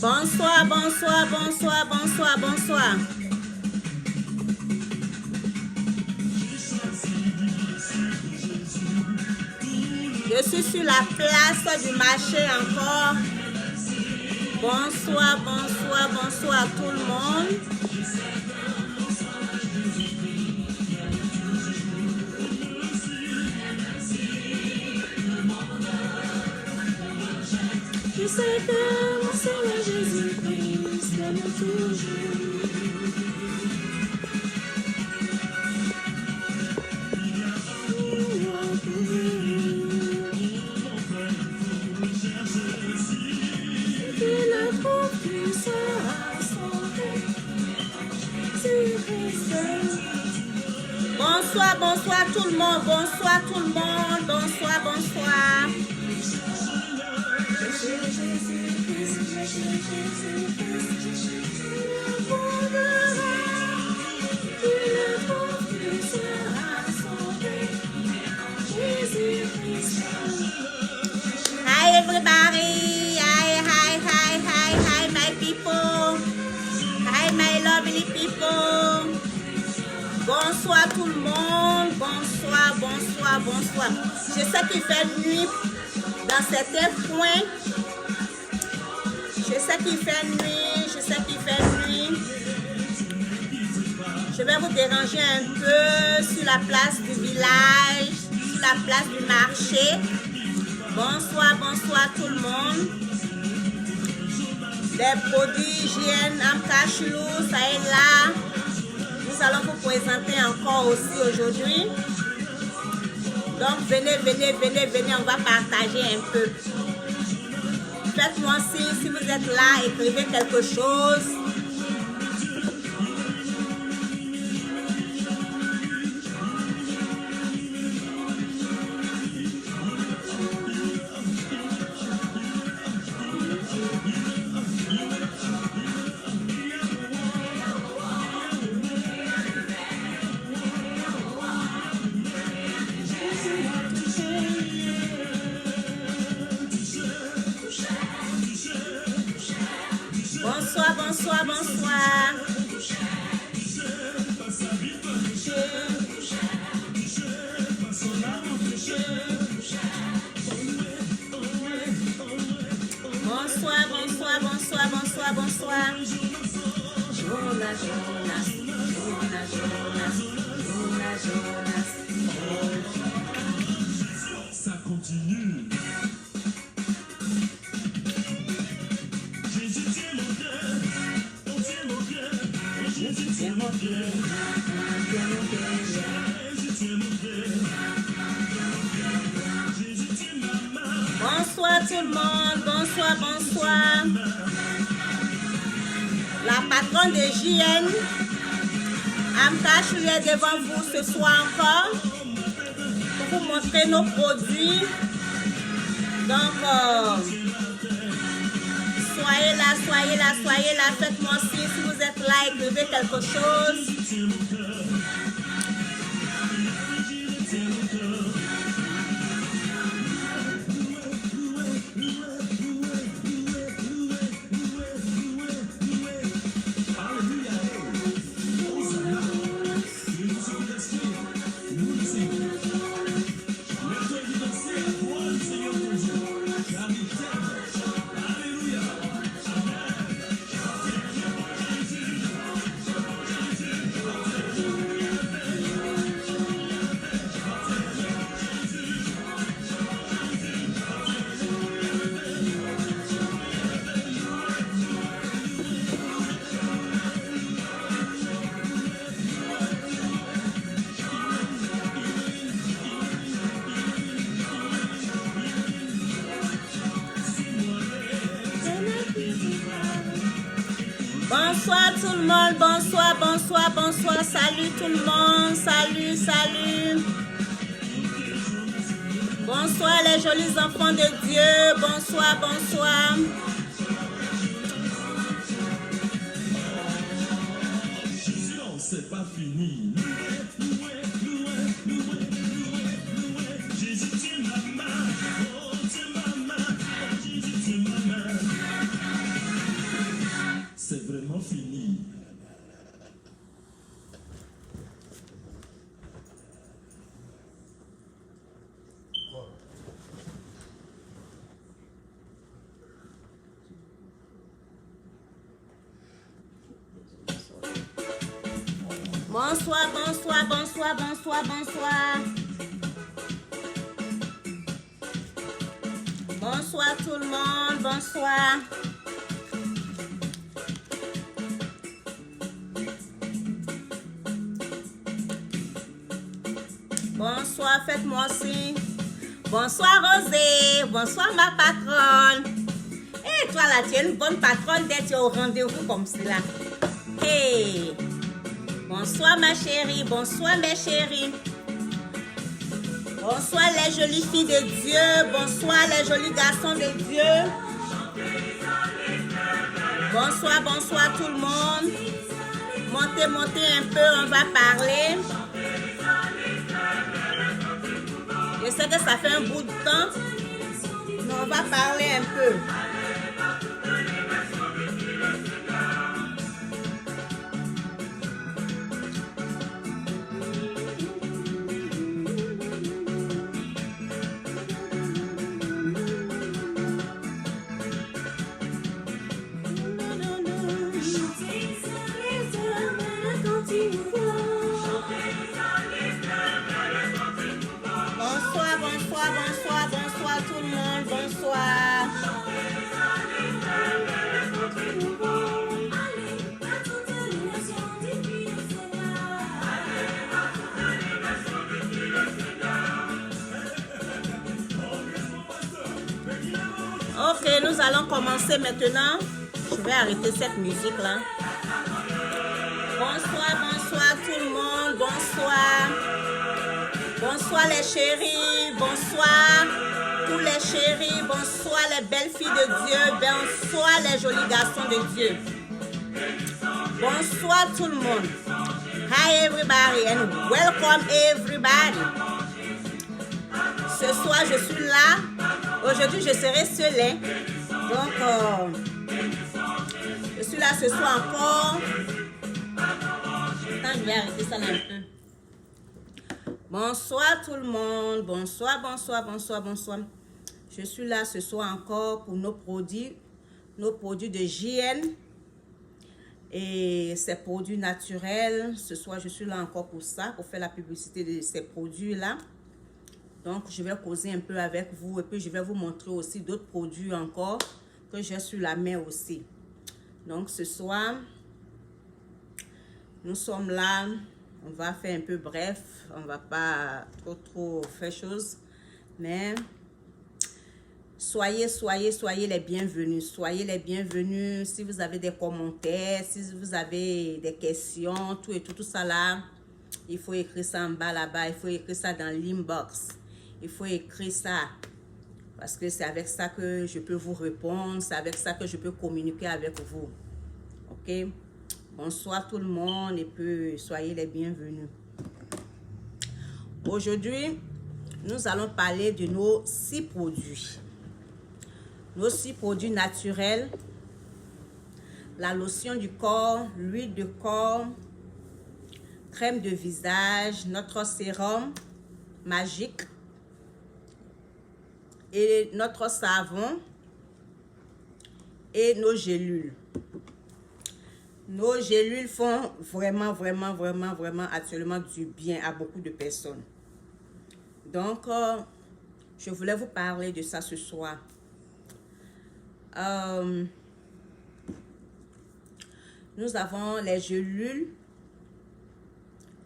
Bonsoir, bonsoir, bonsoir, bonsoir, bonsoir. Je suis sur la place du marché encore. Bonsoir, bonsoir, bonsoir tout le monde. Je sais que mon Seigneur Jésus-Christ m'aime toujours. Bonsoir, bonsoir tout le monde, bonsoir tout le monde, bonsoir, bonsoir. Hi everybody, hi my people, hi my lovely people. Bonsoir tout le monde, bonsoir, bonsoir, bonsoir. Je sais qu'il fait nuit dans certains points. Je sais qu'il fait nuit, je sais qu'il fait nuit. Je vais vous déranger un peu sur la place du village, sur la place du marché. Bonsoir, bonsoir tout le monde. Des produits hygiène, Amkachlou, ça est là. Nous allons vous présenter encore aussi aujourd'hui. Donc venez, venez, venez, venez, on va partager un peu. Faites-moi signe si vous êtes là, écrivez quelque chose. Bonsoir, bonsoir, bonsoir. Bonsoir, bonsoir, bonsoir, bonsoir, bonsoir. Jonas, Jonas, Jonas, Jonas, Jonas, Jonas. Ça continue. Bonsoir tout le monde, bonsoir, bonsoir. La patronne de JN, Amkachlou est devant vous ce soir encore pour vous montrer nos produits. Donc, soyez là, soyez là, soyez là. Faites-moi signe si vous êtes là, écrivez quelque chose. Bonsoir tout le monde, bonsoir, bonsoir, bonsoir, salut tout le monde, salut, salut. Bonsoir les jolis enfants de Dieu, bonsoir, bonsoir. C'est pas fini. Bonsoir, bonsoir, bonsoir, bonsoir, bonsoir. Bonsoir tout le monde, bonsoir. Bonsoir, faites-moi aussi. Bonsoir Rosé, bonsoir ma patronne. Et toi là, tu es une bonne patronne d'être au rendez-vous comme cela. Hey, bonsoir ma chérie, bonsoir mes chéris. Bonsoir les jolies filles de Dieu, bonsoir les jolis garçons de Dieu. Bonsoir, bonsoir tout le monde. Montez, montez un peu, on va parler. Je sais que ça fait un bout de temps, mais on va parler un peu. Bonsoir, bonsoir, bonsoir, bonsoir tout le monde, bonsoir. Ok, nous allons commencer maintenant. Je vais arrêter cette musique-là. Bonsoir, bonsoir tout le monde, bonsoir. Bonsoir les chéris, bonsoir tous les chéris, bonsoir les belles filles de Dieu, bonsoir les jolis garçons de Dieu. Bonsoir tout le monde. Hi everybody and welcome everybody. Ce soir je suis là. Aujourd'hui je serai seule. Hein? Donc je suis là ce soir encore. Attends, je vais arrêter ça là un peu. Bonsoir tout le monde, bonsoir, bonsoir, bonsoir, bonsoir. Je suis là ce soir encore pour nos produits de JN et ces produits naturels. Ce soir, je suis là encore pour ça, pour faire la publicité de ces produits-là. Donc, je vais causer un peu avec vous et puis je vais vous montrer aussi d'autres produits encore que j'ai sur la main aussi. Donc, ce soir, nous sommes là. On va faire un peu bref, on va pas trop faire chose, mais soyez les bienvenus, soyez les bienvenus. Si vous avez des commentaires, si vous avez des questions, tout ça là, il faut écrire ça en bas là-bas, il faut écrire ça dans l'inbox, il faut écrire ça, parce que c'est avec ça que je peux vous répondre, c'est avec ça que je peux communiquer avec vous, ok? Bonsoir tout le monde et puis soyez les bienvenus. Aujourd'hui, nous allons parler de nos 6 produits. Nos 6 produits naturels. La lotion du corps, l'huile de corps, crème de visage, notre sérum magique et notre savon et nos gélules. Nos gélules font vraiment actuellement du bien à beaucoup de personnes. Donc, je voulais vous parler de ça ce soir. Nous avons les gélules.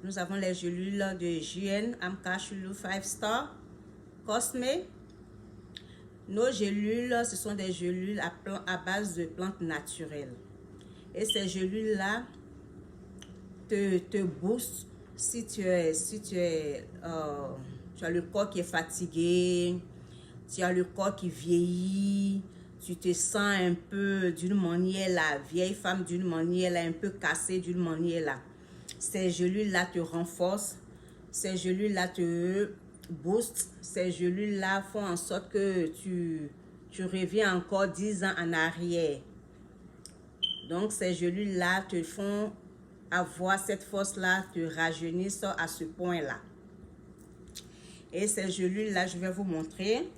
Nous avons les gélules de JN, Amka Chulu 5 Star, Cosme. Nos gélules, ce sont des gélules à base de plantes naturelles. Et ces gélules-là te boostent si tu as le corps qui est fatigué, tu as le corps qui vieillit, tu te sens un peu d'une manière là, vieille femme d'une manière là, un peu cassée d'une manière là. Ces gélules-là te renforcent, ces gélules-là te boostent, ces gélules-là font en sorte que tu reviens encore 10 ans en arrière. Donc, ces gélules-là te font avoir cette force-là, te rajeunissent à ce point-là. Et ces gélules-là, je vais vous montrer.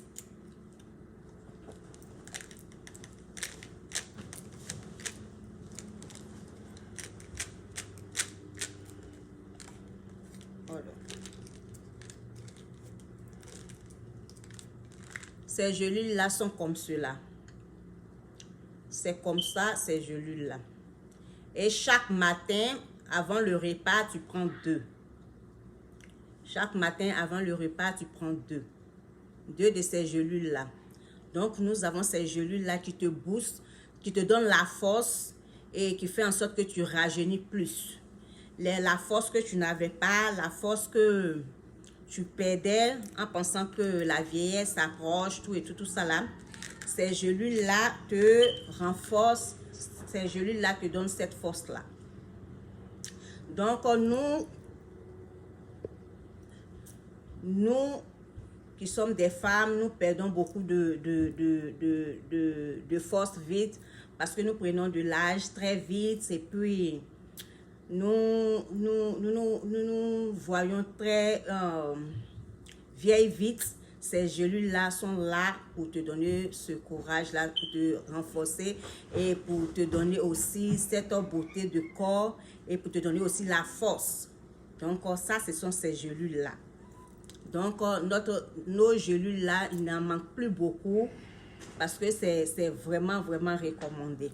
Ces gelules-là sont comme cela. C'est comme ça, ces gelules-là. Et chaque matin, avant le repas, tu prends 2. Chaque matin, avant le repas, tu prends 2. 2 de ces gelules-là. Donc, nous avons ces gelules-là qui te boostent, qui te donnent la force et qui fait en sorte que tu rajeunis plus. La force que tu n'avais pas, la force que tu perdais en pensant que la vieillesse s'approche, tout ça là. Ces gelules-là te renforcent, ces gelules-là te donnent cette force-là. Donc, nous qui sommes des femmes, nous perdons beaucoup de force vite parce que nous prenons de l'âge très vite et puis nous voyons très vieilles vite. Ces gelules-là sont là pour te donner ce courage-là, pour te renforcer et pour te donner aussi cette beauté de corps et pour te donner aussi la force. Donc ça, ce sont ces gelules-là. Donc nos gelules-là, il n'en manque plus beaucoup parce que c'est vraiment, vraiment recommandé.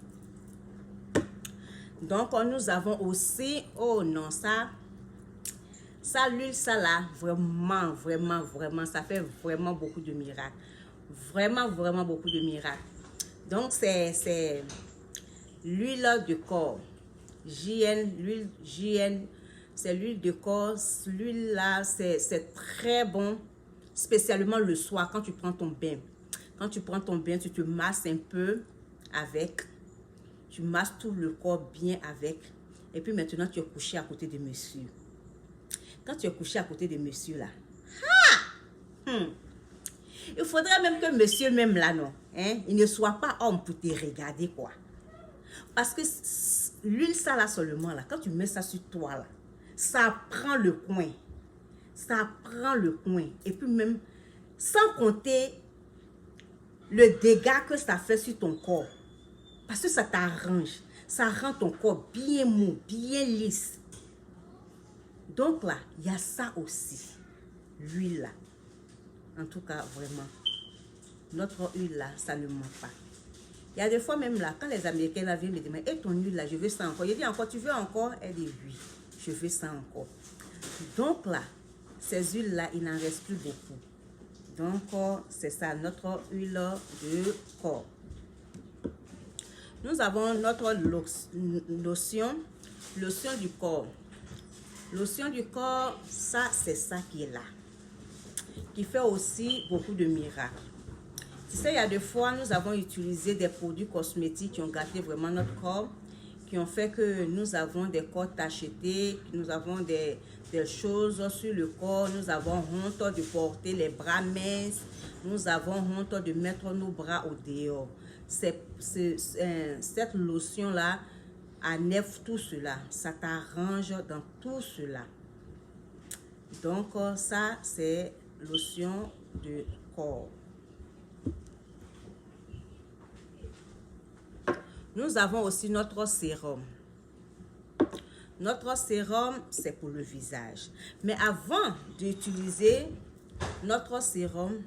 Donc nous avons aussi, oh non, ça l'huile, ça là, vraiment, vraiment, vraiment, ça fait vraiment beaucoup de miracles. Vraiment, vraiment beaucoup de miracles. Donc, c'est l'huile de corps. l'huile JN, c'est l'huile de corps. L'huile là, c'est très bon, spécialement le soir, quand tu prends ton bain. Quand tu prends ton bain, tu te masses un peu avec. Tu masses tout le corps bien avec. Et puis maintenant, tu es couché à côté de monsieur. Quand tu es couché à côté de monsieur là, il faudrait même que monsieur même là, non, hein, il ne soit pas homme pour te regarder quoi. Parce que l'huile ça là seulement là, quand tu mets ça sur toi là, ça prend le coin. Ça prend le coin. Et puis même, sans compter le dégât que ça fait sur ton corps. Parce que ça t'arrange. Ça rend ton corps bien mou, bien lisse. Donc là, il y a ça aussi. L'huile là. En tout cas, vraiment. Notre huile là, ça ne manque pas. Il y a des fois même là, quand les Américains là, viennent me demander, et ton huile là, je veux ça encore. Je dis encore, tu veux encore? Elle dit oui, je veux ça encore. Donc là, ces huiles là, il n'en reste plus beaucoup. Donc, c'est ça, notre huile de corps. Nous avons notre lotion du corps. Lotion du corps, ça, c'est ça qui est là. Qui fait aussi beaucoup de miracles. Tu sais, il y a des fois, nous avons utilisé des produits cosmétiques qui ont gâté vraiment notre corps, qui ont fait que nous avons des corps tachetés, nous avons des choses sur le corps, nous avons honte de porter les bras minces, nous avons honte de mettre nos bras au dehors. Cette lotion-là enlève tout cela, ça t'arrange dans tout cela. Donc ça, c'est lotion de corps. Nous avons aussi notre sérum. Notre sérum, c'est pour le visage. Mais avant d'utiliser notre sérum,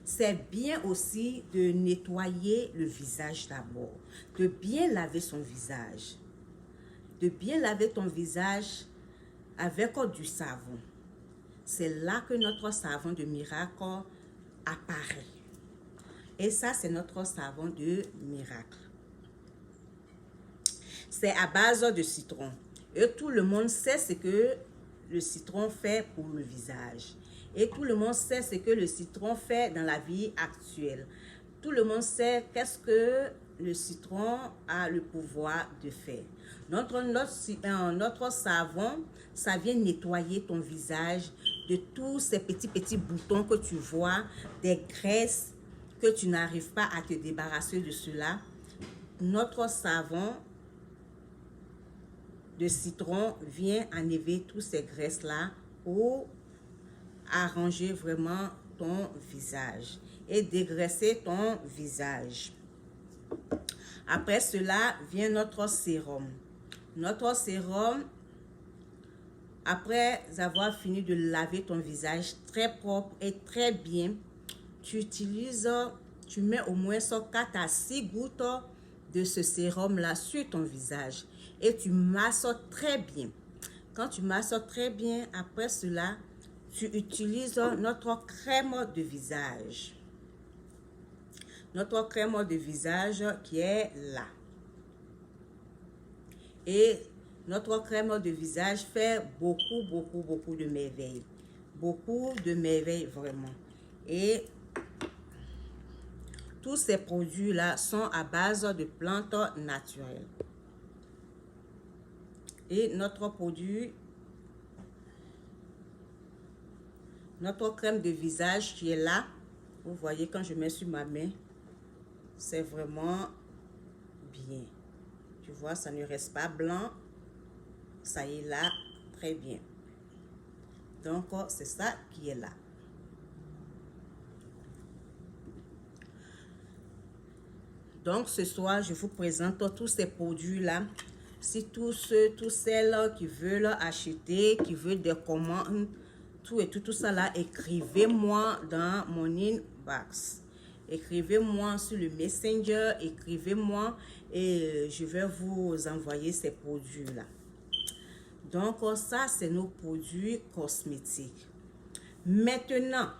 c'est bien aussi de nettoyer le visage d'abord. De bien laver son visage. De bien laver ton visage avec du savon. C'est là que notre savon de miracle apparaît. Et ça, c'est notre savon de miracle. C'est à base de citron. Et tout le monde sait ce que le citron fait pour le visage. Et tout le monde sait ce que le citron fait dans la vie actuelle. Tout le monde sait qu'est-ce que le citron a le pouvoir de faire. Notre savon, ça vient nettoyer ton visage de tous ces petits boutons que tu vois, des graisses que tu n'arrives pas à te débarrasser de cela. Notre savon de citron vient enlever toutes ces graisses-là pour arranger vraiment ton visage et dégraisser ton visage. Après cela vient notre sérum. Notre sérum Après avoir fini de laver ton visage très propre et très bien, tu mets au moins 4 à 6 gouttes de ce sérum-là sur ton visage. Et tu masses très bien. Quand tu masses très bien, après cela, tu utilises notre crème de visage. Notre crème de visage qui est là. Et notre crème de visage fait beaucoup de merveilles. Beaucoup de merveilles vraiment. Et tous ces produits-là sont à base de plantes naturelles. Et notre produit, notre crème de visage qui est là, vous voyez quand je mets sur ma main, c'est vraiment bien. Tu vois, ça ne reste pas blanc. Ça y est là, très bien. Donc, c'est ça qui est là. Donc, ce soir, je vous présente tous ces produits-là. Si tous celles qui veulent acheter, qui veulent des commandes, tout ça là, écrivez-moi dans mon inbox. Écrivez-moi sur le Messenger, écrivez-moi et je vais vous envoyer ces produits-là. Donc, ça, c'est nos produits cosmétiques. Maintenant,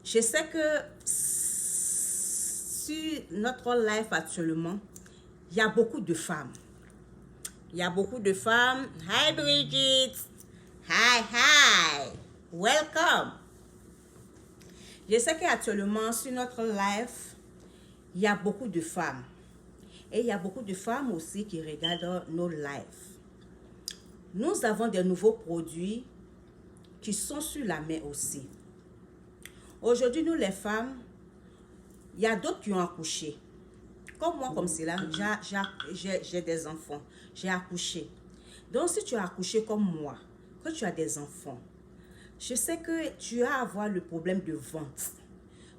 je sais que sur notre live actuellement, il y a beaucoup de femmes. Il y a beaucoup de femmes. Hi Brigitte. Hi. Welcome. Je sais qu'actuellement, sur notre live, il y a beaucoup de femmes. Et il y a beaucoup de femmes aussi qui regardent nos lives. Nous avons des nouveaux produits qui sont sur la main aussi. Aujourd'hui, nous les femmes, il y a d'autres qui ont accouché. Comme moi, comme cela, j'ai des enfants. J'ai accouché. Donc, si tu as accouché comme moi, que tu as des enfants, je sais que tu vas avoir le problème de ventre.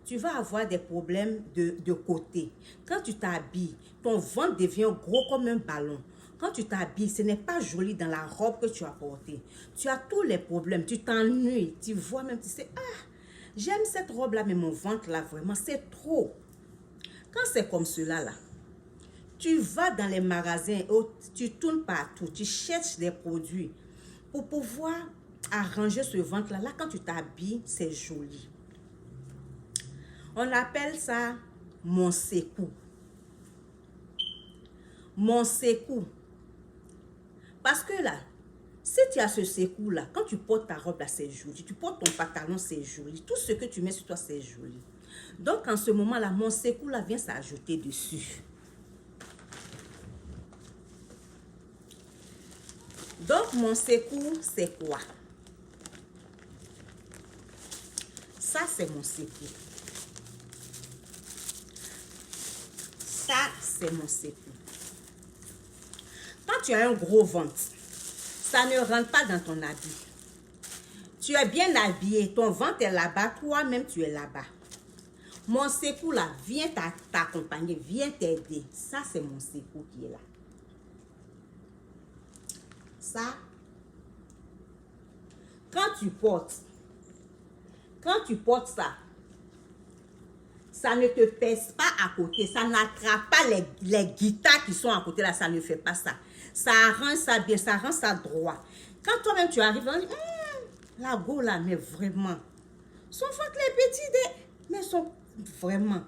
Tu vas avoir des problèmes de côté. Quand tu t'habilles, ton ventre devient gros comme un ballon. Quand tu t'habilles, ce n'est pas joli dans la robe que tu as portée. Tu as tous les problèmes. Tu t'ennuies. Tu vois même, tu sais, j'aime cette robe-là, mais mon ventre, là, vraiment, c'est trop. Quand c'est comme cela, là, tu vas dans les magasins, tu tournes partout, tu cherches des produits pour pouvoir arranger ce ventre-là. Là, quand tu t'habilles, c'est joli. On appelle ça mon sécou. Mon sécou. Parce que là, si tu as ce sécou-là, quand tu portes ta robe là, c'est joli. Tu portes ton pantalon, c'est joli. Tout ce que tu mets sur toi, c'est joli. Donc, en ce moment-là, mon sécou-là vient s'ajouter dessus. Donc, mon sécou, c'est quoi? Ça, c'est mon sécou. Ça, c'est mon sécou. Quand tu as un gros ventre, ça ne rentre pas dans ton habit. Tu es bien habillé, ton ventre est là-bas, toi-même tu es là-bas. Mon sécou là, vient t'accompagner, vient t'aider. Ça, c'est mon sécou qui est là. Ça, quand tu portes ça, ça ne te pèse pas à côté, ça n'attrape pas les guitares qui sont à côté là, ça ne fait pas ça. Ça rend ça bien, ça rend ça droit. Quand toi-même tu arrives, on dit, la go là, mais vraiment, son ventre est petit, mais son vraiment,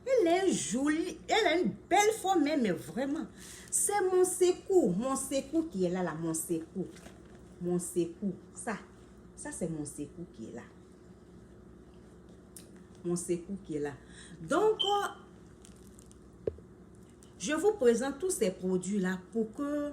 elle est jolie, elle a une belle forme, mais vraiment, c'est mon sécou qui est là, mon sécou, ça c'est mon sécou qui est là. Mon sécou qui est là. Donc, je vous présente tous ces produits-là pour que,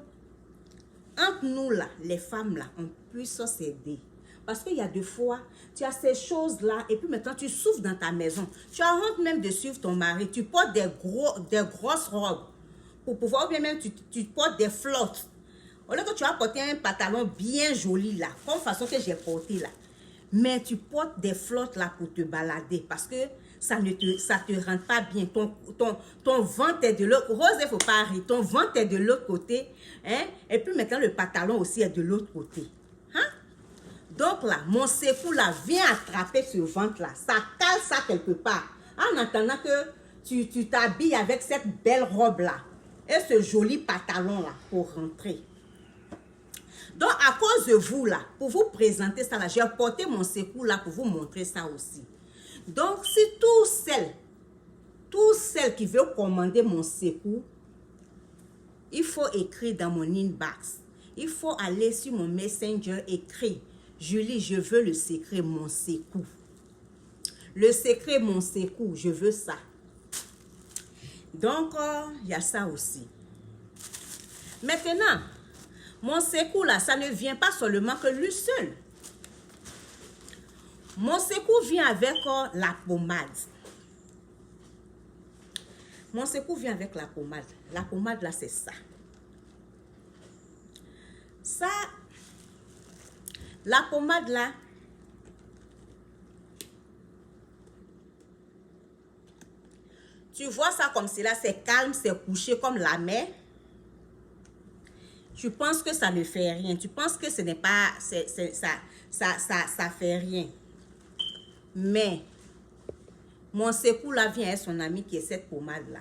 entre nous là, les femmes là, on puisse s'aider. Parce qu'il y a des fois, tu as ces choses-là et puis maintenant tu souffres dans ta maison. Tu as honte même de suivre ton mari. Tu portes des grosses robes pour pouvoir, ou bien même tu portes des flottes. Au lieu que tu vas porter un pantalon bien joli là, comme façon que j'ai porté là. Mais tu portes des flottes là pour te balader parce que ça te rentre pas bien. Ton ventre est de l'autre. Rose, il faut pas rire. Ton ventre est de l'autre côté. Hein? Et puis maintenant, le pantalon aussi est de l'autre côté. Hein? Donc là, mon secours là, vient attraper ce ventre là. Ça cale ça quelque part. En attendant que tu t'habilles avec cette belle robe là. Et ce joli pantalon là pour rentrer. Donc, à cause de vous là, pour vous présenter ça là, j'ai apporté mon secours là pour vous montrer ça aussi. Donc, si tous celles qui veulent commander mon secours, il faut écrire dans mon inbox. Il faut aller sur mon messenger, écrire. Julie, je veux le secret, mon secours. Le secret, mon secours, je veux ça. Donc, il y a ça aussi. Maintenant, mon secours là, ça ne vient pas seulement que lui seul. Mon secours vient avec la pommade. Mon secours vient avec la pommade. La pommade là, c'est ça. Ça, la pommade là, tu vois ça comme cela, c'est calme, c'est couché comme la mer. Tu penses que ça ne fait rien. Tu penses que ce n'est pas, ça fait rien. Mais, mon secours là vient avec son ami qui est cette pommade là.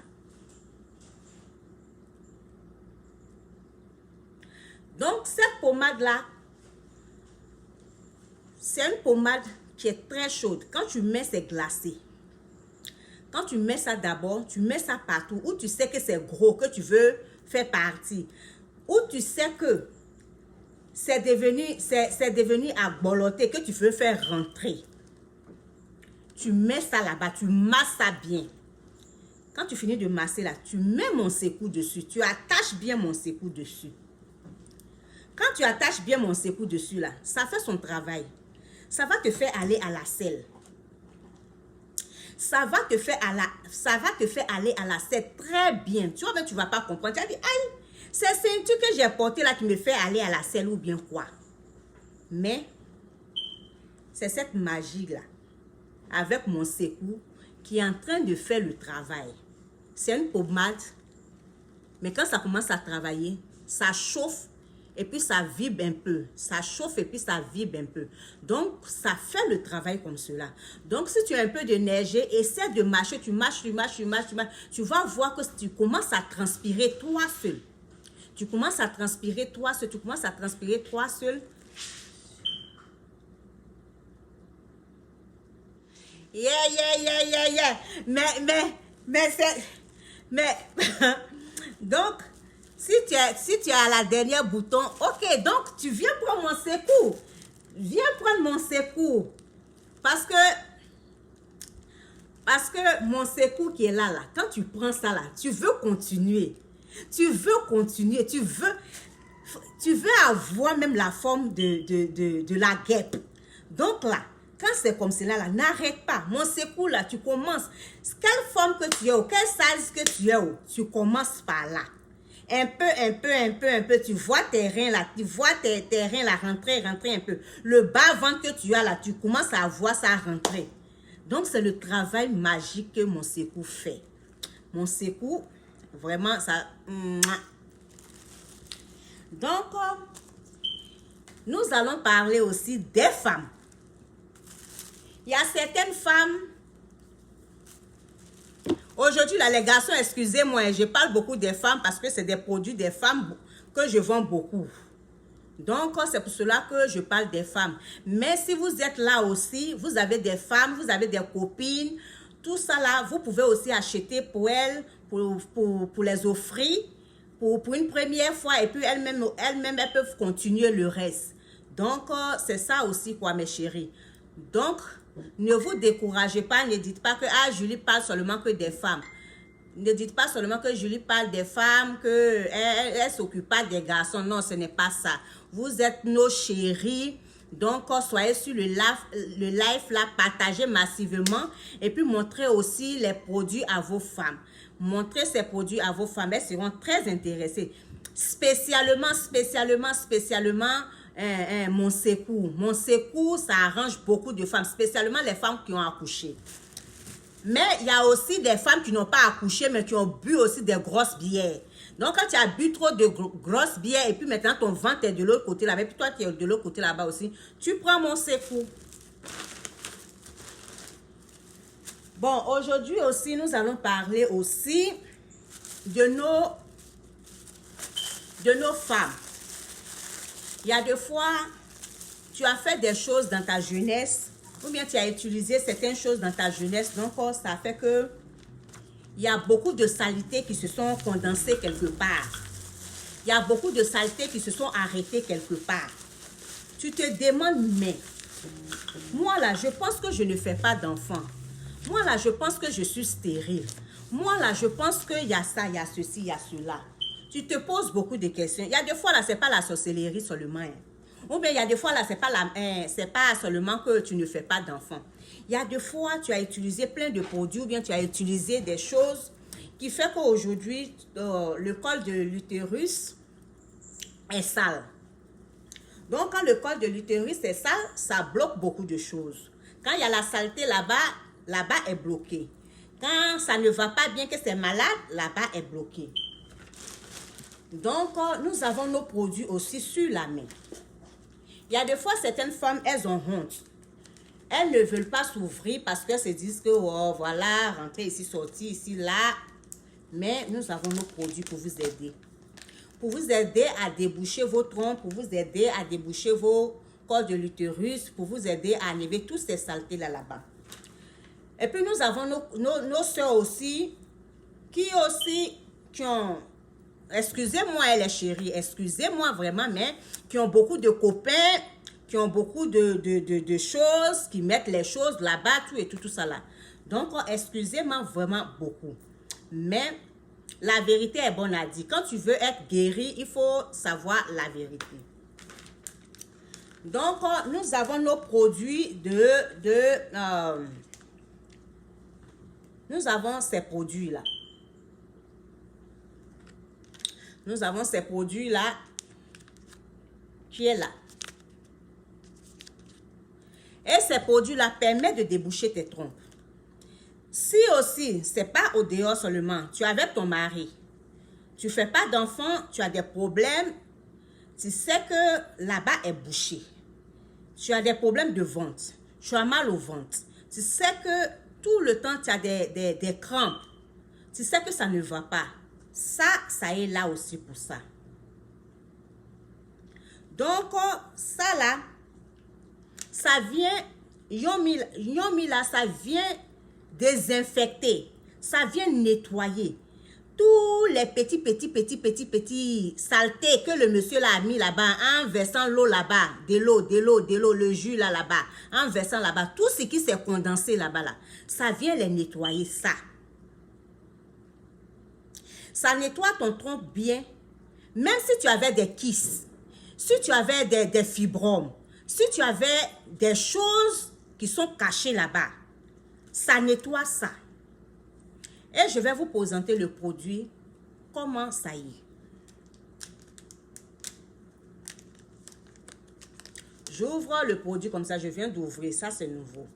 Donc, cette pommade là, c'est une pommade qui est très chaude. Quand tu mets, c'est glacé. Quand tu mets ça d'abord, tu mets ça partout. Où tu sais que c'est gros, que tu veux faire partie. Où tu sais que c'est devenu à boloter, que tu veux faire rentrer. Tu mets ça là-bas, tu masses ça bien. Quand tu finis de masser là, tu mets mon secours dessus. Tu attaches bien mon secours dessus. Quand tu attaches bien mon secours dessus là, ça fait son travail. Ça va te faire aller à la selle. Ça va te faire aller à la selle très bien. Tu vois, mais tu ne vas pas comprendre. Tu vas dire, aïe, c'est ceinture que j'ai portée là qui me fait aller à la selle ou bien quoi. Mais, c'est cette magie là, avec mon secours, qui est en train de faire le travail. C'est une pommade, mais quand ça commence à travailler, ça chauffe et puis ça vibre un peu. Ça chauffe et puis ça vibre un peu. Donc, ça fait le travail comme cela. Donc, si tu as un peu d'énergie, essaie de marcher. Tu marches. Tu vas voir que tu commences à transpirer toi seul. Tu commences à transpirer toi seul. Yeah. Mais, donc, si tu es à la dernière bouton, ok, donc tu viens prendre mon secours. Viens prendre mon secours. Parce que mon secours qui est là, quand tu prends ça là, tu veux continuer. Tu veux avoir même la forme de la guêpe. Donc là, quand c'est comme cela, là, n'arrête pas. Mon secours, là, tu commences. Quelle forme que tu es, ou quelle size que tu es, tu commences par là. Un peu. Tu vois tes reins, là. Tu vois tes reins, là, rentrer un peu. Le bas-ventre que tu as, là, tu commences à voir ça rentrer. Donc, c'est le travail magique que mon secours fait. Mon secours, vraiment, ça... Donc, nous allons parler aussi des femmes. Il y a certaines femmes. Aujourd'hui, là, les garçons, excusez-moi, je parle beaucoup des femmes parce que c'est des produits des femmes que je vends beaucoup. Donc, c'est pour cela que je parle des femmes. Mais si vous êtes là aussi, vous avez des femmes, vous avez des copines, tout ça là, vous pouvez aussi acheter pour elles, pour les offrir, pour une première fois, et puis elles-mêmes, elles peuvent continuer le reste. Donc, c'est ça aussi, quoi, mes chéris. Donc, ne vous découragez pas, ne dites pas que Julie parle seulement que des femmes. Ne dites pas seulement que Julie parle des femmes, qu'elle ne s'occupe pas des garçons. Non, ce n'est pas ça. Vous êtes nos chéris. Donc, soyez sur le live là, partagez massivement et puis montrez aussi les produits à vos femmes. Montrez ces produits à vos femmes. Elles seront très intéressées. Spécialement, mon secours. Mon secours, ça arrange beaucoup de femmes, spécialement les femmes qui ont accouché. Mais il y a aussi des femmes qui n'ont pas accouché, mais qui ont bu aussi des grosses bières. Donc, quand tu as bu trop de grosses bières, et puis maintenant ton ventre est de l'autre côté là-bas, et puis toi tu es de l'autre côté là-bas aussi, tu prends mon secours. Bon, aujourd'hui aussi, nous allons parler aussi de nos femmes. Il y a des fois, tu as fait des choses dans ta jeunesse, ou bien tu as utilisé certaines choses dans ta jeunesse, donc ça fait que il y a beaucoup de saletés qui se sont condensées quelque part. Il y a beaucoup de saletés qui se sont arrêtées quelque part. Tu te demandes, mais moi là, je pense que je ne fais pas d'enfant. Moi là, je pense que je suis stérile. Moi là, je pense qu'il y a ça, il y a ceci, il y a cela. Tu te poses beaucoup de questions. Il y a des fois là, c'est pas la sorcellerie seulement. Hein. Ou bien il y a des fois là, c'est pas seulement que tu ne fais pas d'enfant. Il y a des fois, tu as utilisé plein de produits ou bien tu as utilisé des choses qui fait qu'aujourd'hui, le col de l'utérus est sale. Donc, quand le col de l'utérus est sale, ça bloque beaucoup de choses. Quand il y a la saleté là-bas est bloqué. Quand ça ne va pas bien, que c'est malade, là-bas est bloqué. Donc, nous avons nos produits aussi sur la main. Il y a des fois, certaines femmes, elles ont honte. Elles ne veulent pas s'ouvrir parce qu'elles se disent que, oh, voilà, rentrer ici, sortir ici, là. Mais nous avons nos produits pour vous aider. Pour vous aider à déboucher vos trompes, pour vous aider à déboucher vos cols de l'utérus, pour vous aider à enlever toutes ces saletés là-bas. Et puis, nous avons nos soeurs aussi, qui ont... Excusez-moi les chéris, excusez-moi vraiment, mais qui ont beaucoup de copains, qui ont beaucoup de choses, qui mettent les choses là-bas, tout ça là. Donc, excusez-moi vraiment beaucoup. Mais la vérité est bonne à dire. Quand tu veux être guéri, il faut savoir la vérité. Donc, nous avons nos produits nous avons ces produits-là. Nous avons ces produits-là qui est là. Et ces produits-là permettent de déboucher tes trompes. Si aussi, ce n'est pas au dehors seulement, tu es avec ton mari, tu ne fais pas d'enfant, tu as des problèmes, tu sais que là-bas est bouché. Tu as des problèmes de ventre, tu as mal au ventre. Tu sais que tout le temps, tu as des crampes. Tu sais que ça ne va pas. Ça est là aussi pour ça. Donc, ça là, ça vient, yomi là, ça vient désinfecter, ça vient nettoyer tous les petits saletés que le monsieur là a mis là-bas, en versant l'eau là-bas, de l'eau, le jus là-bas, en versant là-bas, tout ce qui s'est condensé là-bas, là, ça vient les nettoyer, ça. Ça nettoie ton tronc bien, même si tu avais des kystes, si tu avais des fibromes, si tu avais des choses qui sont cachées là-bas, ça nettoie ça. Et je vais vous présenter le produit, comment ça y est. J'ouvre le produit comme ça, je viens d'ouvrir, ça c'est nouveau.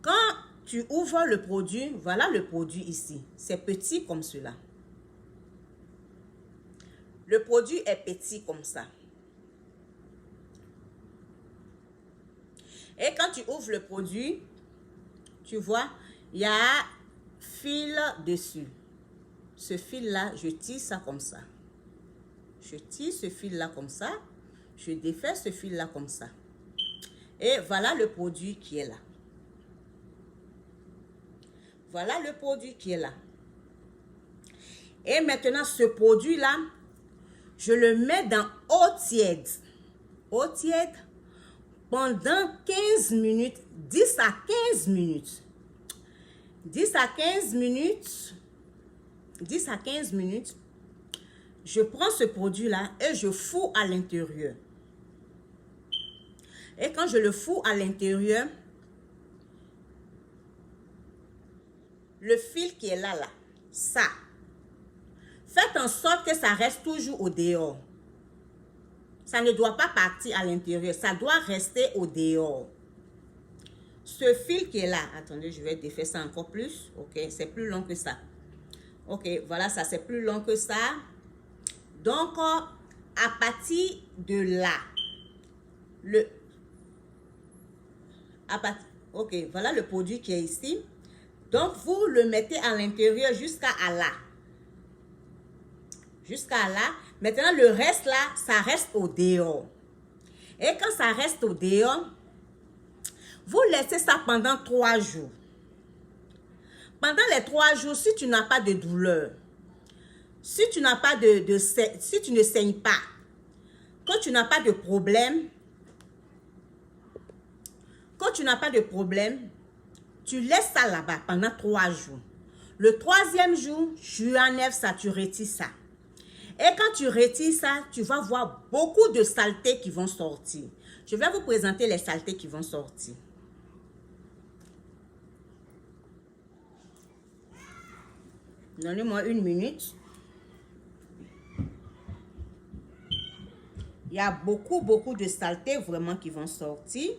Quand tu ouvres le produit, voilà le produit ici. C'est petit comme cela. Le produit est petit comme ça. Et quand tu ouvres le produit, tu vois, il y a fil dessus. Ce fil-là, je tire ça comme ça. Je tire ce fil-là comme ça. Je défais ce fil-là comme ça. Et voilà le produit qui est là. Voilà le produit qui est là. Et maintenant, ce produit-là, je le mets dans eau tiède. Eau tiède pendant 15 minutes, 10 à 15 minutes. 10 à 15 minutes. 10 à 15 minutes. Je prends ce produit-là et je fous à l'intérieur. Et quand je le fous à l'intérieur, le fil qui est là, ça, faites en sorte que ça reste toujours au dehors. Ça ne doit pas partir à l'intérieur, ça doit rester au dehors. ce fil qui est là, attendez, je vais défaire ça encore plus. Ok, c'est plus long que ça. Ok, voilà, ça c'est plus long que ça. Donc, à partir de là, ok, voilà le produit qui est ici. Donc, vous le mettez à l'intérieur jusqu'à là. Jusqu'à là. Maintenant, le reste là, ça reste au dehors. Et quand ça reste au dehors, vous laissez ça pendant 3 jours. Pendant les 3 jours, si tu n'as pas de douleur, si tu n'as pas si tu ne saignes pas, quand tu n'as pas de problème, tu laisses ça là-bas pendant 3 jours. Le 3e jour, tu enlèves ça, tu retires ça. Et quand tu retires ça, tu vas voir beaucoup de saletés qui vont sortir. Je vais vous présenter les saletés qui vont sortir. Donnez-moi 1 minute. Il y a beaucoup de saletés vraiment qui vont sortir.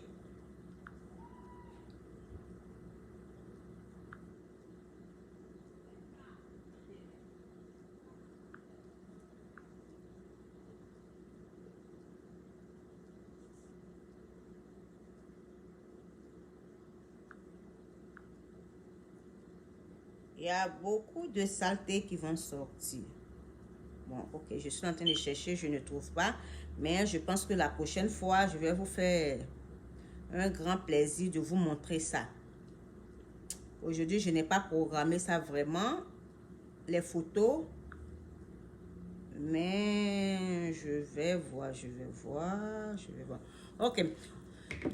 Il y a beaucoup de saletés qui vont sortir. Bon, ok, je suis en train de chercher, je ne trouve pas. Mais je pense que la prochaine fois, je vais vous faire un grand plaisir de vous montrer ça. Aujourd'hui, je n'ai pas programmé ça vraiment, les photos. Mais je vais voir. Ok.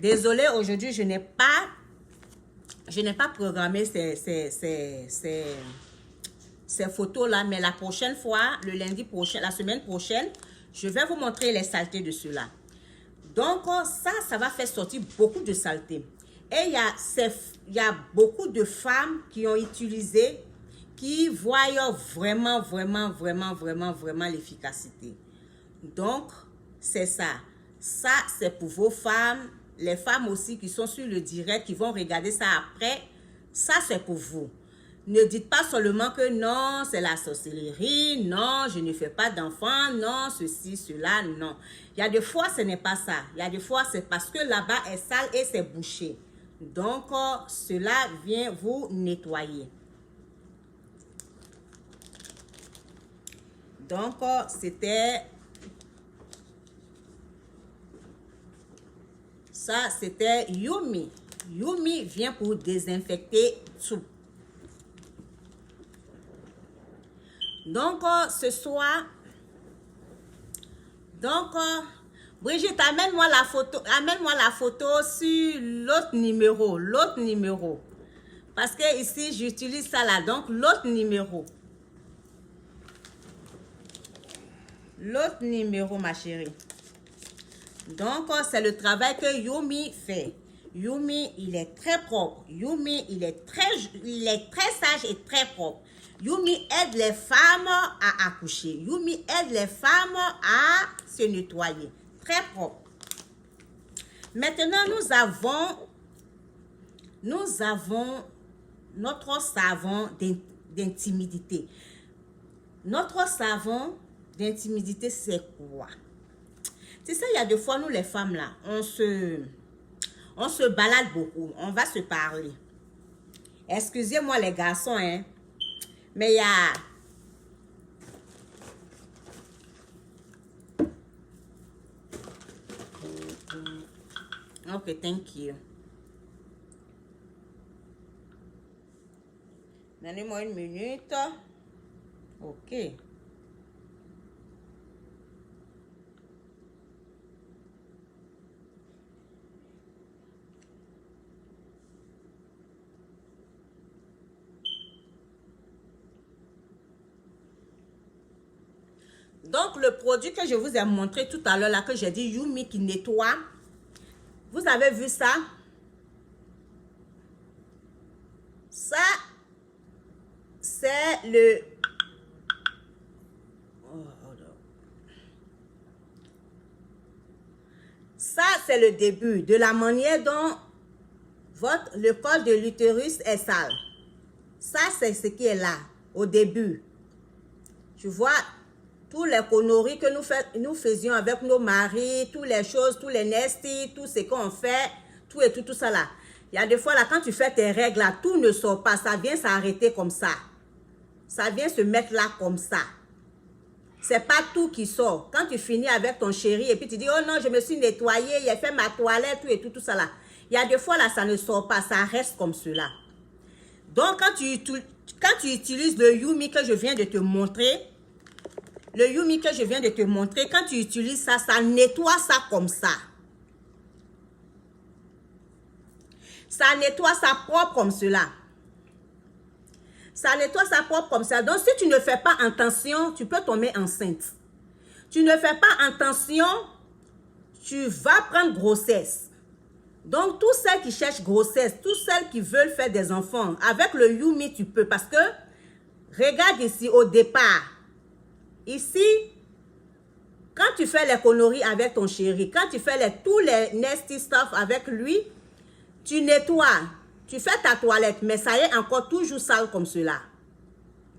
Désolé, aujourd'hui, je n'ai pas programmé ces photos-là. Mais la prochaine fois, le lundi prochain, la semaine prochaine, je vais vous montrer les saletés de cela. Donc, ça va faire sortir beaucoup de saletés. Et il y a beaucoup de femmes qui ont utilisé, qui voient vraiment l'efficacité. Donc, c'est ça. Ça, c'est pour vos femmes. Les femmes aussi qui sont sur le direct, qui vont regarder ça après. Ça, c'est pour vous. Ne dites pas seulement que non, c'est la sorcellerie, non, je ne fais pas d'enfants, non, ceci, cela, non. Il y a des fois, ce n'est pas ça. Il y a des fois, c'est parce que là-bas est sale et c'est bouché. Donc, cela vient vous nettoyer. Donc, c'était... Ça, c'était Yumi. Yumi vient pour désinfecter tout. Donc, ce soir... Donc, Brigitte, amène-moi la photo sur l'autre numéro. Parce que ici, j'utilise ça là. Donc, l'autre numéro. L'autre numéro, ma chérie. Donc, c'est le travail que Yumi fait. Yumi, il est très propre. Yumi, il est très sage et très propre. Yumi aide les femmes à accoucher. Yumi aide les femmes à se nettoyer. Très propre. Maintenant, nous avons notre savon d'intimidité. Notre savon d'intimidité, c'est quoi? C'est ça, il y a des fois, nous les femmes là, on se balade beaucoup. On va se parler. Excusez-moi les garçons, hein. Mais il y a... Ok, thank you. Donnez-moi 1 minute. Ok. Donc, le produit que je vous ai montré tout à l'heure, là, que j'ai dit Yumi qui nettoie. Vous avez vu ça? Ça, c'est le... Ça, c'est le début de la manière dont Le col de l'utérus est sale. Ça, c'est ce qui est là, au début. Tu vois, tous les conneries que nous faisions avec nos maris, toutes les choses, tous les nesties, tout ce qu'on fait, tout ça là. Il y a des fois là, quand tu fais tes règles là, tout ne sort pas, ça vient s'arrêter comme ça. Ça vient se mettre là comme ça. C'est pas tout qui sort. Quand tu finis avec ton chéri et puis tu dis, oh non, je me suis nettoyée, j'ai fait ma toilette, tout ça là. Il y a des fois là, ça ne sort pas, ça reste comme cela. Donc, quand tu utilises le Yumi que je viens de te montrer, quand tu utilises ça, ça nettoie ça comme ça. Ça nettoie ça propre comme cela. Ça nettoie ça propre comme ça. Donc, si tu ne fais pas attention, tu peux tomber enceinte. Tu ne fais pas attention, tu vas prendre grossesse. Donc, tous celles qui cherchent grossesse, tous celles qui veulent faire des enfants, avec le Yumi, tu peux. Parce que, regarde ici, au départ, ici, quand tu fais les conneries avec ton chéri, quand tu fais tous les nasty stuff avec lui, tu nettoies, tu fais ta toilette, mais ça y est encore toujours sale comme cela.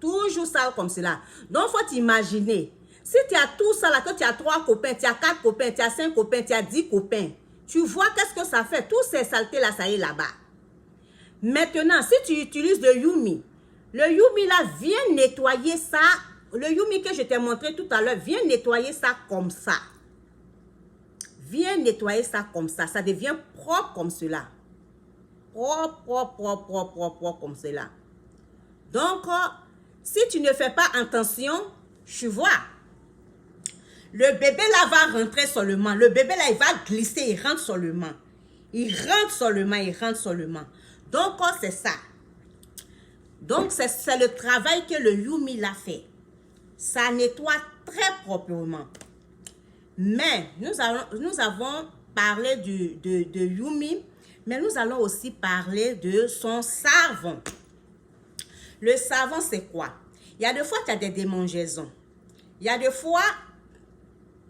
Toujours sale comme cela. Donc, il faut t'imaginer, si tu as tout ça là, que tu as 3 copains, tu as 4 copains, tu as 5 copains, tu as 10 copains, tu vois qu'est-ce que ça fait? Toutes ces saletés là, ça y est là-bas. Maintenant, si tu utilises le Yumi là vient nettoyer ça. Le Yumi que je t'ai montré tout à l'heure, vient nettoyer ça comme ça. Viens nettoyer ça comme ça. Ça devient propre comme cela. Propre comme cela. Donc, si tu ne fais pas attention, tu vois, le bébé là va rentrer seulement. Le bébé là, il va glisser, il rentre seulement. Il rentre seulement. Donc, c'est ça. Donc, c'est le travail que le Yumi l'a fait. Ça nettoie très proprement. Mais, nous avons parlé de Yumi, mais nous allons aussi parler de son savon. Le savon, c'est quoi? Il y a des fois, tu as des démangeaisons. Il y a des fois,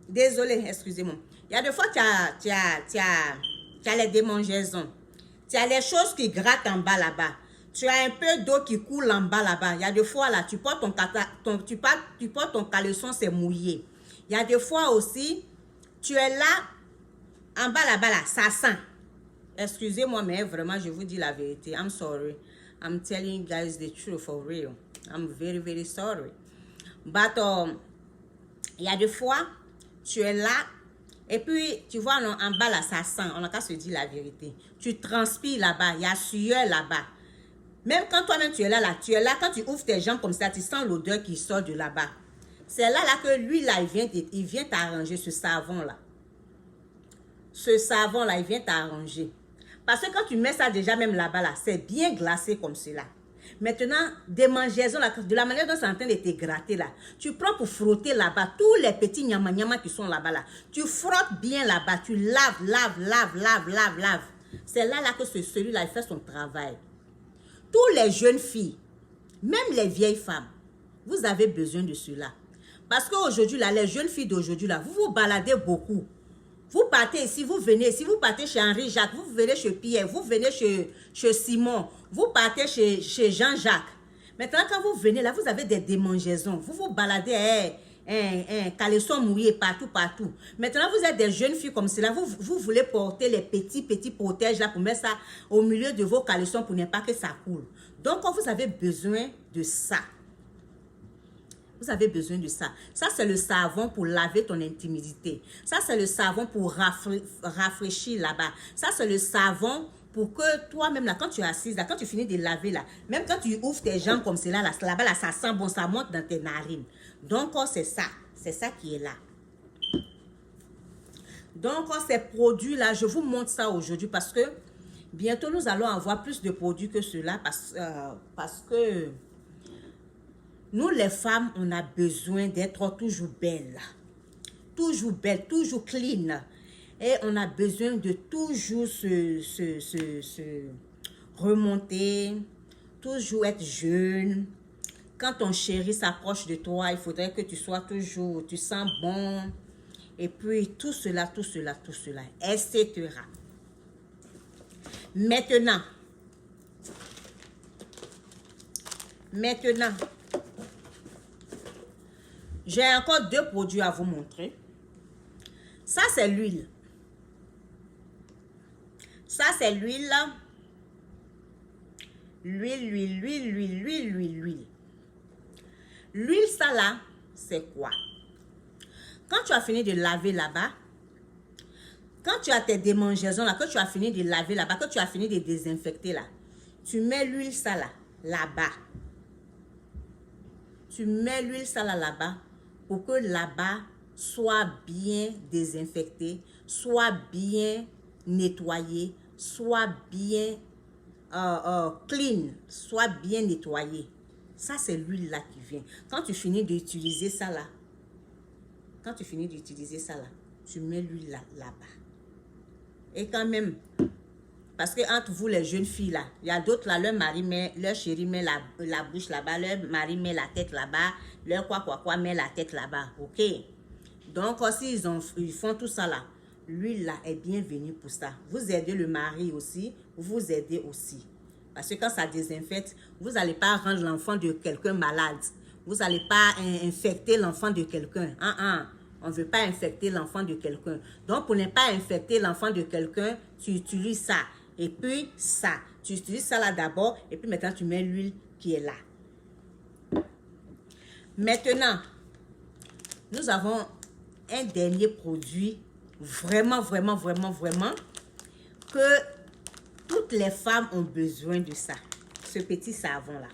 désolé, excusez-moi. Il y a des fois, tu as les démangeaisons. Tu as les choses qui grattent en bas là-bas. Tu as un peu d'eau qui coule en bas là-bas. Il y a des fois là, tu portes ton caleçon, c'est mouillé. Il y a des fois aussi, tu es là, en bas là-bas là, ça sent. Excusez-moi, mais vraiment, je vous dis la vérité. I'm sorry. I'm telling you guys the truth for real. I'm very, very sorry. But, il y a des fois, tu es là, et puis, tu vois, en bas là, ça sent. On n'a qu'à se dire la vérité. Tu transpires là-bas, il y a sueur là-bas. Même quand toi-même tu es là, quand tu ouvres tes jambes comme ça, tu sens l'odeur qui sort de là-bas. C'est là que lui, là, il vient t'arranger ce savon-là. Ce savon-là, il vient t'arranger. Parce que quand tu mets ça déjà même là-bas, là, c'est bien glacé comme cela. Maintenant, démangeaisons, là, de la manière dont c'est en train de te gratter, là, tu prends pour frotter là-bas, tous les petits nyama qui sont là-bas, là. Tu frottes bien là-bas, tu laves. C'est là que celui-là, il fait son travail. Tous les jeunes filles, même les vieilles femmes, vous avez besoin de cela. Parce qu'aujourd'hui, là, les jeunes filles d'aujourd'hui, là, vous vous baladez beaucoup. Vous partez ici, vous venez ici, vous partez chez Henri Jacques, vous venez chez Pierre, vous venez chez Simon, vous partez chez Jean-Jacques. Maintenant, quand vous venez là, vous avez des démangeaisons. Vous vous baladez, caleçon mouillé partout. Maintenant, vous êtes des jeunes filles comme cela. Vous voulez porter les petits protèges là pour mettre ça au milieu de vos caleçons pour ne pas que ça coule. Donc, vous avez besoin de ça. Vous avez besoin de ça. Ça, c'est le savon pour laver ton intimité. Ça, c'est le savon pour rafraîchir là-bas. Ça, c'est le savon pour que toi-même, là, quand tu es assise, là, quand tu finis de laver, là, même quand tu ouvres tes jambes comme cela, là-bas, là, ça sent bon, ça monte dans tes narines. Donc, c'est ça. C'est ça qui est là. Donc, ces produits-là, je vous montre ça aujourd'hui parce que bientôt, nous allons avoir plus de produits que cela parce que nous, les femmes, on a besoin d'être toujours belles. Toujours belles, toujours clean. Et on a besoin de toujours se remonter, toujours être jeune. Quand ton chéri s'approche de toi, il faudrait que tu sois toujours, tu sens bon. Et puis tout cela, etc. Maintenant, j'ai encore 2 produits à vous montrer. Ça, c'est l'huile. Ça, c'est l'huile. L'huile. L'huile, ça là, c'est quoi? Quand tu as fini de laver là-bas, quand tu as tes démangeaisons là, que tu as fini de laver là-bas, que tu as fini de désinfecter là, tu mets l'huile ça là-bas. Tu mets l'huile ça là-bas pour que là-bas soit bien désinfecté, soit bien nettoyé, soit bien clean, soit bien nettoyé. Ça, c'est l'huile là qui vient. Quand tu finis d'utiliser ça là, tu mets l'huile là-bas. Et quand même, parce que entre vous les jeunes filles là, il y a d'autres là, leur chéri met la bouche là-bas, leur mari met la tête là-bas, leur quoi met la tête là-bas, ok? Donc aussi ils font tout ça là, l'huile là est bienvenue pour ça. Vous aidez le mari aussi, vous aidez aussi. Parce que quand ça désinfecte, vous n'allez pas rendre l'enfant de quelqu'un malade. Vous n'allez pas infecter l'enfant de quelqu'un. On ne veut pas infecter l'enfant de quelqu'un. Donc, pour ne pas infecter l'enfant de quelqu'un, tu utilises ça. Et puis, ça. Tu utilises ça là d'abord. Et puis, maintenant, tu mets l'huile qui est là. Maintenant, nous avons un dernier produit vraiment, que toutes les femmes ont besoin de ça. Ce petit savon-là.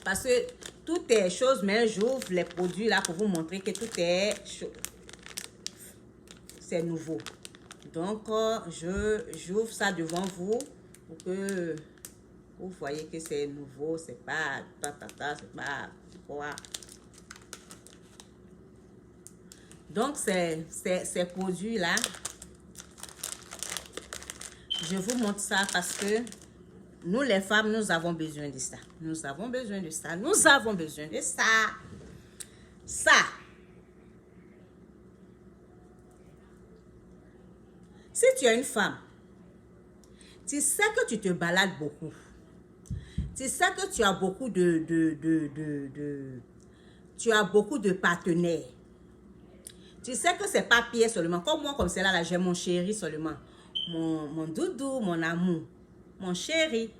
Parce que tout est chose, mais j'ouvre les produits là pour vous montrer que tout est c'est nouveau. Donc, j'ouvre ça devant vous pour que vous voyez que c'est nouveau, c'est pas c'est pas quoi. Donc, ces produits là, je vous montre ça parce que nous, les femmes, nous avons besoin de ça. Nous avons besoin de ça. Nous avons besoin de ça. Ça. Si tu es une femme, tu sais que tu te balades beaucoup. Tu sais que tu as beaucoup tu as beaucoup de partenaires. Tu sais que c'est pas pire seulement. Comme moi, comme c'est là, j'ai mon chéri seulement. Mon doudou, mon amour. Mon chéri.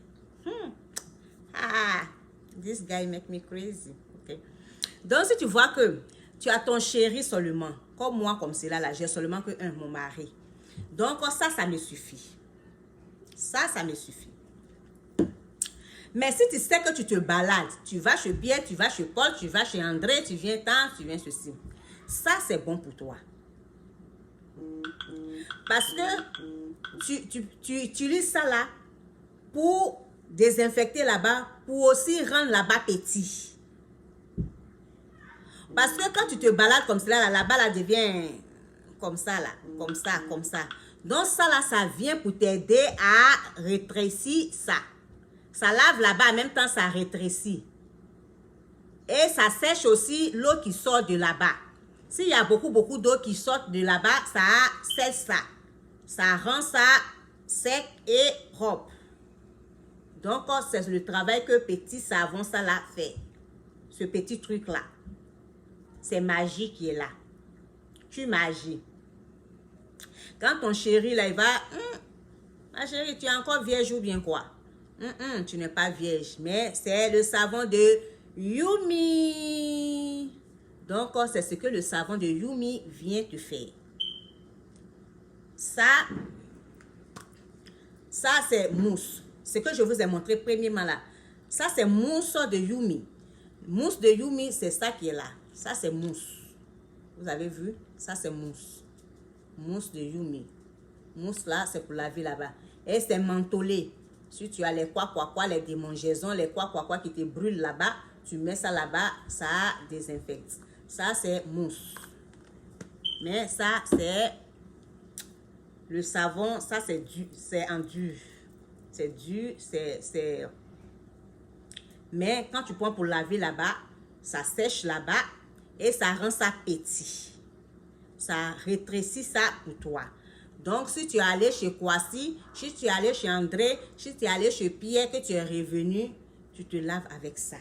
This guy make me crazy. Okay. Donc, si tu vois que tu as ton chéri seulement, comme moi, comme c'est là, j'ai seulement que mon mari. Donc, ça me suffit. Ça me suffit. Mais si tu sais que tu te balades, tu vas chez Pierre, tu vas chez Paul, tu vas chez André, tu viens tant, tu viens ceci. Ça, c'est bon pour toi. Parce que tu utilises ça là pour désinfecter là-bas, pour aussi rendre là-bas petit. Parce que quand tu te balades comme cela, là-bas, là devient comme ça, là, comme ça. Donc ça là, ça vient pour t'aider à rétrécir ça. Ça lave là-bas, en même temps, ça rétrécit. Et ça sèche aussi l'eau qui sort de là-bas. S'il y a beaucoup d'eau qui sort de là-bas, ça sèche ça. Ça rend ça sec et propre. Donc, c'est le travail que petit savon, ça là, fait. Ce petit truc-là. C'est magie qui est là. Tu magie. Quand ton chéri, là, il va... ma chérie, tu es encore vierge ou bien quoi? Tu n'es pas vierge. Mais c'est le savon de Yumi. Donc, c'est ce que le savon de Yumi vient te faire. Ça c'est mousse. Ce que je vous ai montré premièrement là. Ça, c'est mousse de Yumi. Mousse de Yumi, c'est ça qui est là. Ça, c'est mousse. Vous avez vu? Ça, c'est mousse. Mousse de Yumi. Mousse là, c'est pour laver là-bas. Et c'est mentholé. Si tu as les quoi, les démangeaisons, les quoi qui te brûlent là-bas, tu mets ça là-bas, ça désinfecte. Ça, c'est mousse. Mais ça, c'est le savon, ça, c'est en dur. C'est dur, c'est... Mais quand tu prends pour laver là-bas, ça sèche là-bas et ça rend ça petit. ça rétrécit ça pour toi. Donc, si tu es allé chez Kwasi, si tu es allé chez André, si tu es allé chez Pierre, que tu es revenu, tu te laves avec ça.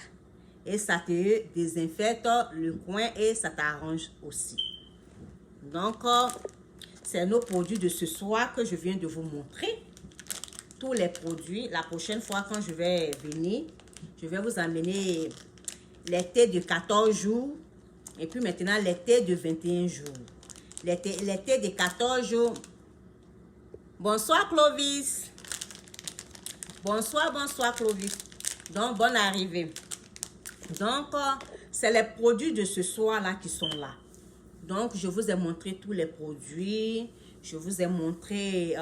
Et ça te désinfecte le coin et ça t'arrange aussi. Donc, c'est nos produits de ce soir que je viens de vous montrer. Tous les produits. La prochaine fois, quand je vais venir, je vais vous amener les thés de 14 jours. Et puis maintenant, les thés de 21 jours. Les thés de 14 jours. Bonsoir Clovis. Bonsoir, bonsoir Clovis. Donc, bonne arrivée. Donc, c'est les produits de ce soir-là qui sont là. Donc, je vous ai montré tous les produits. Je vous ai montré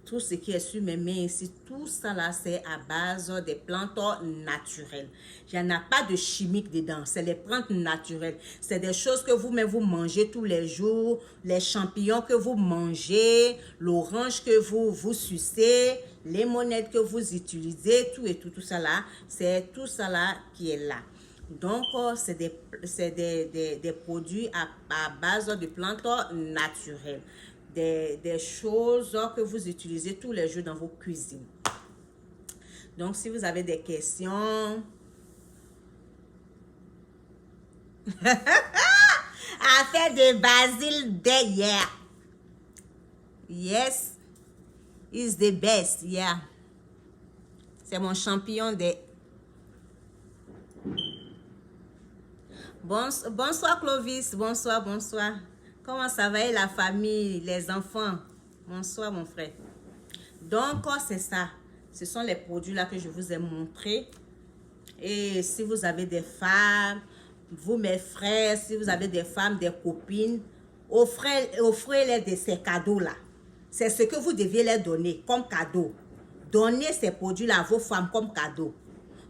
tout ce qui est sur mes mains ici. Tout ça là, c'est à base des plantes naturelles. Il n'y en a pas de chimique dedans. C'est les plantes naturelles. C'est des choses que vous-même vous mangez tous les jours. Les champignons que vous mangez. L'orange que vous sucez. Les monnaies que vous utilisez. Tout ça là. C'est tout ça là qui est là. Donc, c'est des produits à base de plantes naturelles. Des choses que vous utilisez tous les jours dans vos cuisines. Donc, si vous avez des questions... Affaire de basil day, yeah. Yes. It's the best, yeah. C'est mon champignon de... Bonsoir Clovis, bonsoir, bonsoir. Comment ça va et la famille, les enfants? Bonsoir mon frère. Donc, c'est ça. Ce sont les produits là que je vous ai montrés. Et si vous avez des femmes, vous mes frères, si vous avez des femmes, des copines, offrez-les de ces cadeaux là. C'est ce que vous deviez leur donner comme cadeau. Donnez ces produits là à vos femmes comme cadeau.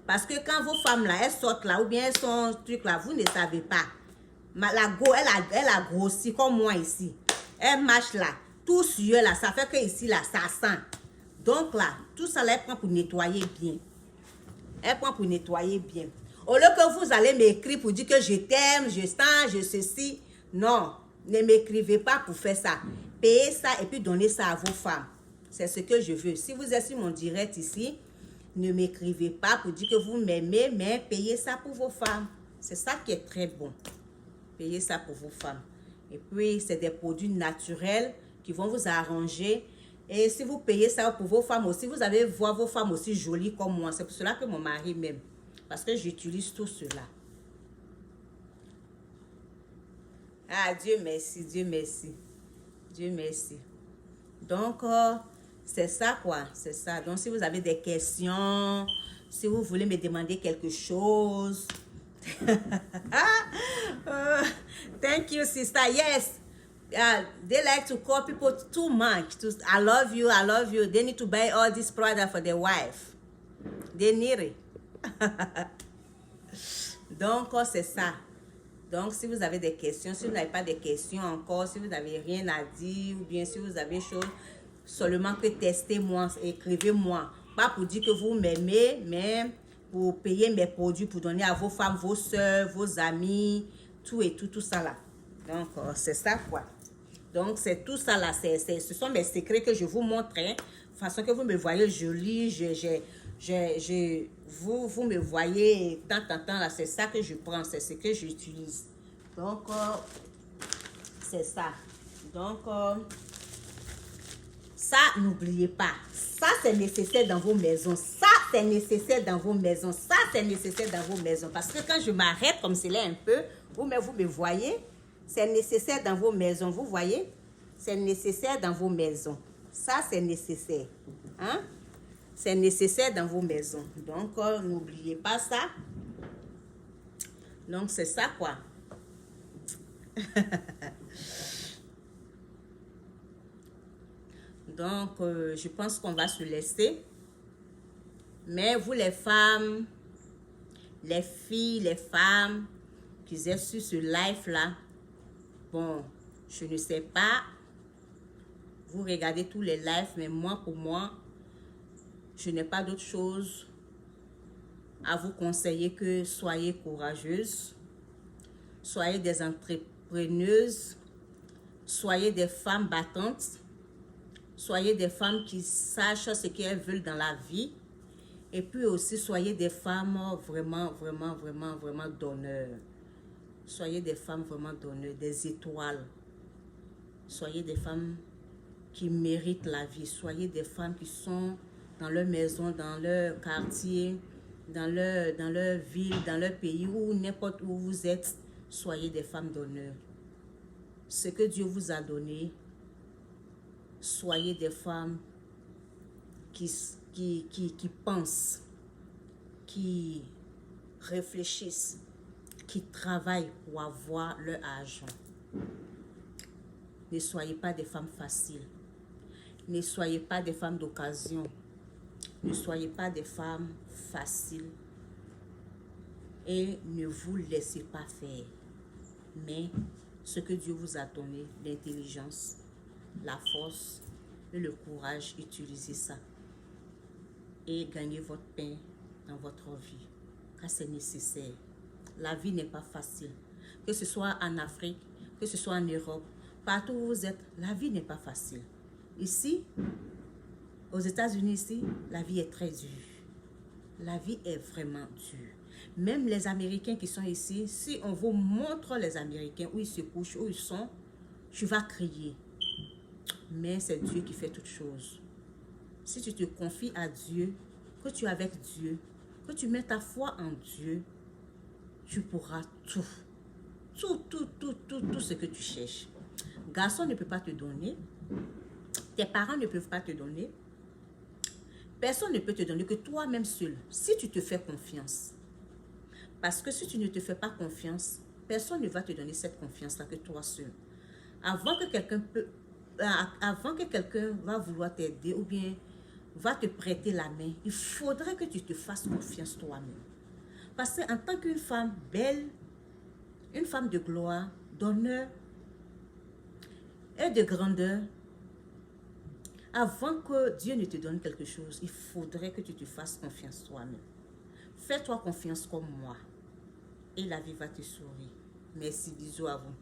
Parce que quand vos femmes là, elles sortent là, ou bien elles sont truc là, vous ne savez pas. Elle a grossi comme moi ici. Elle marche là. Tout sur là, ça fait que ici là, ça sent. Donc là, tout ça là, elle prend pour nettoyer bien. Elle prend pour nettoyer bien. Au lieu que vous allez m'écrire pour dire que je t'aime, je sens, je ceci. Non, ne m'écrivez pas pour faire ça. Payez ça et puis donnez ça à vos femmes. C'est ce que je veux. Si vous êtes sur mon direct ici, ne m'écrivez pas pour dire que vous m'aimez, mais payez ça pour vos femmes. C'est ça qui est très bon. Payez ça pour vos femmes. Et puis, c'est des produits naturels qui vont vous arranger. Et si vous payez ça pour vos femmes aussi, vous allez voir vos femmes aussi jolies comme moi. C'est pour cela que mon mari m'aime. Parce que j'utilise tout cela. Ah, Dieu merci, Dieu merci. Dieu merci. Donc, c'est ça quoi, c'est ça. Donc, si vous avez des questions, si vous voulez me demander quelque chose... Thank you, sister. Yes, they like to call people too much. I love you, I love you. They need to buy all this product for their wife. They need it. Donc, c'est ça. Donc, si vous avez des questions, si vous n'avez pas de questions encore, si vous n'avez rien à dire, ou bien si vous avez chose, seulement que testez-moi, écrivez-moi. Pas pour dire que vous m'aimez, mais pour payer mes produits, pour donner à vos femmes, vos soeurs, vos amis, tout ça là. Donc, c'est ça quoi. Donc, c'est tout ça là. Ce sont mes secrets que je vous montre. Hein. De façon que vous me voyez jolie, vous me voyez de temps en temps là. C'est ça que je prends, c'est ce que j'utilise. Donc, c'est ça. Donc, ça, n'oubliez pas. Ça, c'est nécessaire dans vos maisons. Ça, c'est nécessaire dans vos maisons. Ça, c'est nécessaire dans vos maisons. Parce que quand je m'arrête comme cela un peu, vous me voyez, c'est nécessaire dans vos maisons. Vous voyez? C'est nécessaire dans vos maisons. Ça, c'est nécessaire. Hein? C'est nécessaire dans vos maisons. Donc, n'oubliez pas ça. Donc, c'est ça, quoi. Donc, je pense qu'on va se laisser. Mais vous, les femmes, les filles, les femmes qui êtes sur ce live-là, bon, je ne sais pas. Vous regardez tous les lives, mais moi, pour moi, je n'ai pas d'autre chose à vous conseiller que soyez courageuses. Soyez des entrepreneuses, soyez des femmes battantes, soyez des femmes qui sachent ce qu'elles veulent dans la vie. Et puis aussi, soyez des femmes vraiment d'honneur. Soyez des femmes vraiment d'honneur, des étoiles. Soyez des femmes qui méritent la vie. Soyez des femmes qui sont dans leur maison, dans leur quartier, dans leur ville, dans leur pays, ou n'importe où vous êtes. Soyez des femmes d'honneur. Ce que Dieu vous a donné, soyez des femmes qui pensent, qui réfléchissent, qui travaillent pour avoir leur argent. Ne soyez pas des femmes faciles. Ne soyez pas des femmes d'occasion. Ne soyez pas des femmes faciles. Et ne vous laissez pas faire. Mais ce que Dieu vous a donné, l'intelligence, la force et le courage, utilisez ça. Et gagnez votre pain dans votre vie. Car c'est nécessaire. La vie n'est pas facile. Que ce soit en Afrique, que ce soit en Europe, partout où vous êtes, la vie n'est pas facile. Ici, aux États-Unis, ici, la vie est très dure. La vie est vraiment dure. Même les Américains qui sont ici, si on vous montre les Américains où ils se couchent, où ils sont, tu vas crier. Mais c'est Dieu qui fait toutes choses. Si tu te confies à Dieu, que tu es avec Dieu, que tu mets ta foi en Dieu, tu pourras tout. Tout ce que tu cherches. Garçon ne peut pas te donner. Tes parents ne peuvent pas te donner. Personne ne peut te donner que toi-même seul. Si tu te fais confiance. Parce que si tu ne te fais pas confiance, personne ne va te donner cette confiance-là que toi seul. Avant que quelqu'un va vouloir t'aider ou bien va te prêter la main, il faudrait que tu te fasses confiance toi-même. Parce qu'en tant qu'une femme belle, une femme de gloire, d'honneur et de grandeur, avant que Dieu ne te donne quelque chose, il faudrait que tu te fasses confiance toi-même. Fais-toi confiance comme moi et la vie va te sourire. Merci, bisous à vous.